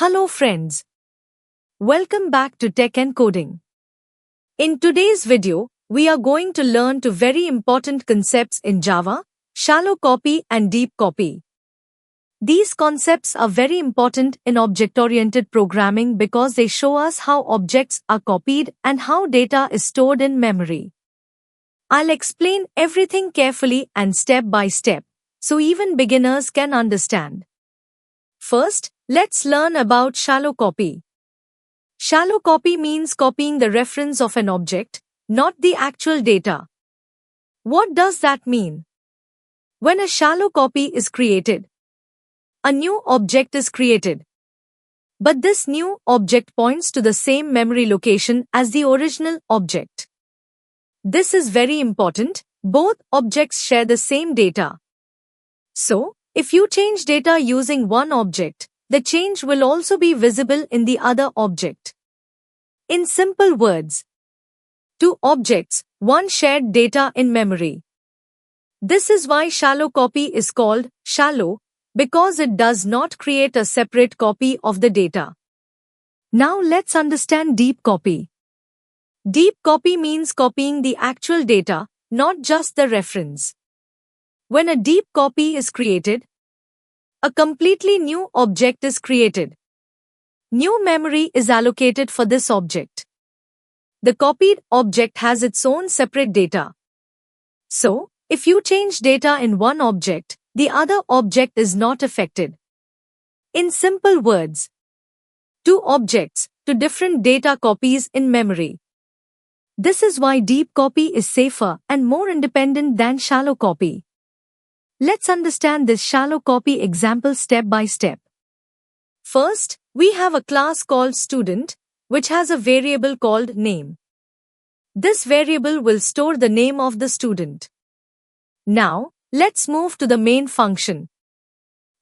Hello friends. Welcome back to Tech and Coding. In today's video, we are going to learn two very important concepts in Java, shallow copy and deep copy. These concepts are very important in object-oriented programming because they show us how objects are copied and how data is stored in memory. I'll explain everything carefully and step by step, so even beginners can understand. First, let's learn about shallow copy. Shallow copy means copying the reference of an object, not the actual data. What does that mean? When a shallow copy is created, a new object is created. But this new object points to the same memory location as the original object. This is very important. Both objects share the same data. So, if you change data using one object, the change will also be visible in the other object. In simple words, two objects, one shared data in memory. This is why shallow copy is called shallow, because it does not create a separate copy of the data. Now let's understand deep copy. Deep copy means copying the actual data, not just the reference. When a deep copy is created, a completely new object is created. New memory is allocated for this object. The copied object has its own separate data. So, if you change data in one object, the other object is not affected. In simple words, two objects, two different data copies in memory. This is why deep copy is safer and more independent than shallow copy. Let's understand this shallow copy example step by step. First, we have a class called student, which has a variable called name. This variable will store the name of the student. Now, let's move to the main function.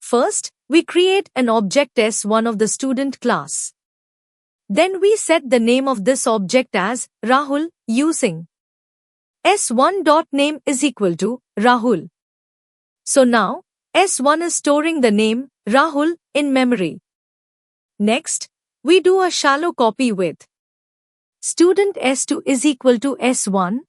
First, we create an object S1 of the student class. Then we set the name of this object as Rahul using S1.name is equal to Rahul. So now, S1 is storing the name Rahul in memory. Next, we do a shallow copy with student S2 is equal to S1.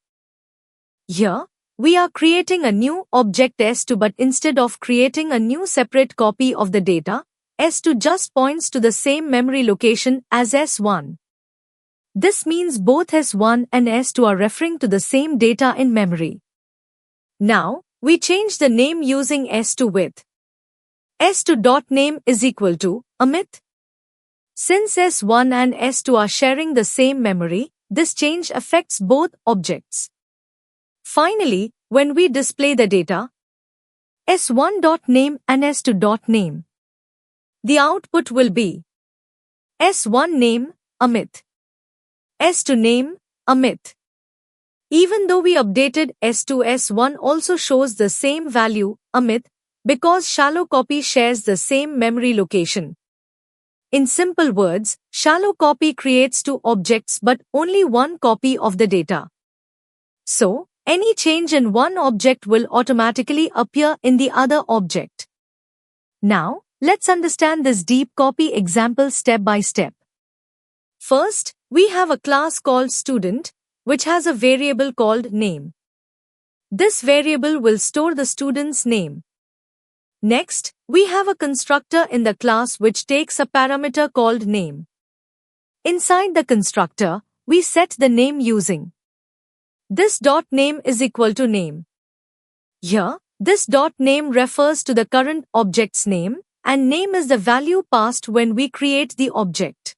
Here, we are creating a new object S2, but instead of creating a new separate copy of the data, S2 just points to the same memory location as S1. This means both S1 and S2 are referring to the same data in memory. Now, we change the name using S2 with S2.name is equal to Amit. Since S1 and S2 are sharing the same memory, this change affects both objects. Finally, when we display the data, S1.name and S2.name, the output will be S1 name, Amit. S2 name, Amit. Even though we updated S2, S1 also shows the same value, Amit, because shallow copy shares the same memory location. In simple words, shallow copy creates two objects but only one copy of the data. So, any change in one object will automatically appear in the other object. Now, let's understand this deep copy example step by step. First, we have a class called student, which has a variable called name. This variable will store the student's name. Next, we have a constructor in the class which takes a parameter called name. Inside the constructor, we set the name using this.name is equal to name. Here, this.name refers to the current object's name, and name is the value passed when we create the object.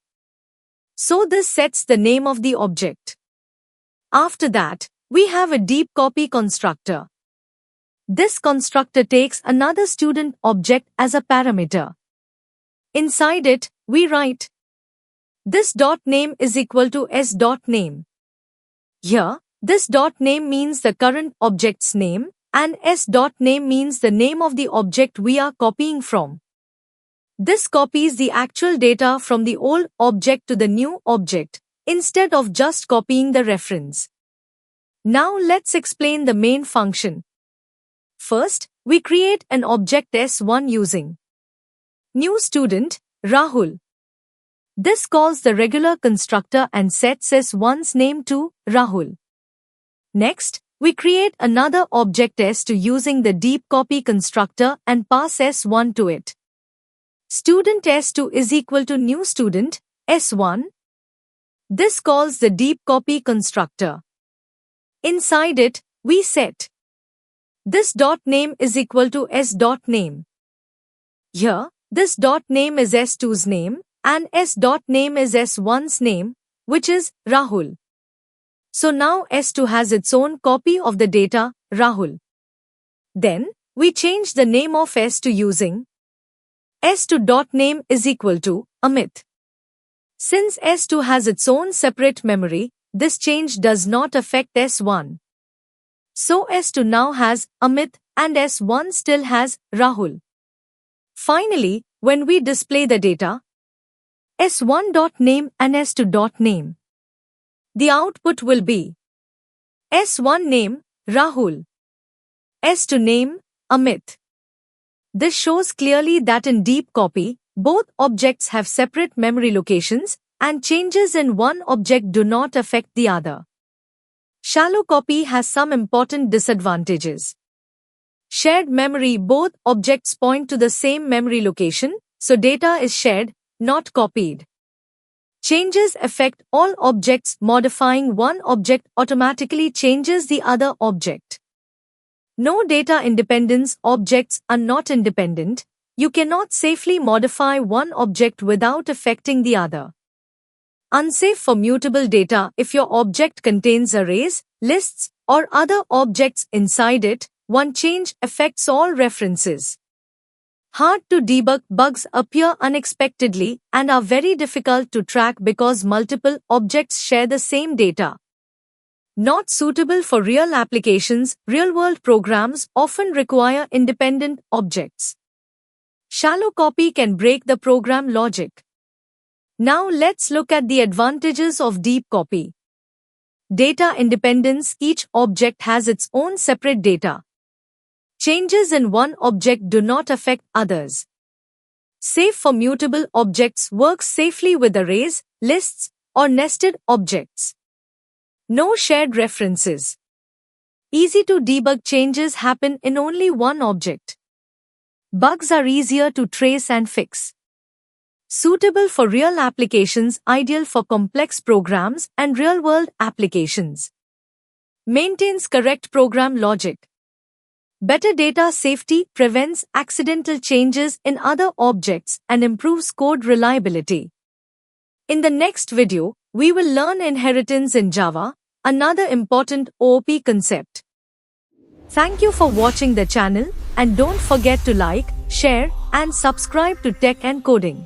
So this sets the name of the object. After that, we have a deep copy constructor. This constructor takes another student object as a parameter. Inside it, we write this.name is equal to s.name. Here, this.name means the current object's name, and s.name means the name of the object we are copying from. This copies the actual data from the old object to the new object, instead of just copying the reference. Now let's explain the main function. First, we create an object S1 using new student, Rahul. This calls the regular constructor and sets S1's name to Rahul. Next, we create another object S2 using the deep copy constructor and pass S1 to it. Student S2 is equal to new student S1. This calls the deep copy constructor. Inside it, we set this dot name is equal to S dot name. Here, this dot name is S2's name and S dot name is S1's name, which is Rahul. So now S2 has its own copy of the data, Rahul. Then, we change the name of S2 using S2 dot name is equal to Amit. Since S2 has its own separate memory, this change does not affect S1. So S2 now has Amit and S1 still has Rahul. Finally, when we display the data, S1 dot name and S2 dot name, the output will be S1 name, Rahul, S2 name, Amit. This shows clearly that in deep copy, both objects have separate memory locations and changes in one object do not affect the other. Shallow copy has some important disadvantages. Shared memory. Both objects point to the same memory location, so data is shared, not copied. Changes affect all objects. Modifying one object automatically changes the other object. No data independence. Objects are not independent. You cannot safely modify one object without affecting the other. Unsafe for mutable data. If your object contains arrays, lists, or other objects inside it, one change affects all references. Hard to debug. Bugs appear unexpectedly and are very difficult to track because multiple objects share the same data. Not suitable for real applications. Real-world programs often require independent objects. Shallow copy can break the program logic. Now let's look at the advantages of deep copy. Data independence. Each object has its own separate data. Changes in one object do not affect others. Safe for mutable objects. Works safely with arrays, lists, or nested objects. No shared references. Easy to debug. Changes happen in only one object. Bugs are easier to trace and fix. Suitable for real applications. Ideal for complex programs and real-world applications. Maintains correct program logic. Better data safety. Prevents accidental changes in other objects and improves code reliability. In the next video, we will learn inheritance in Java, another important OOP concept. Thank you for watching the channel and don't forget to like, share, and subscribe to Tech and Coding.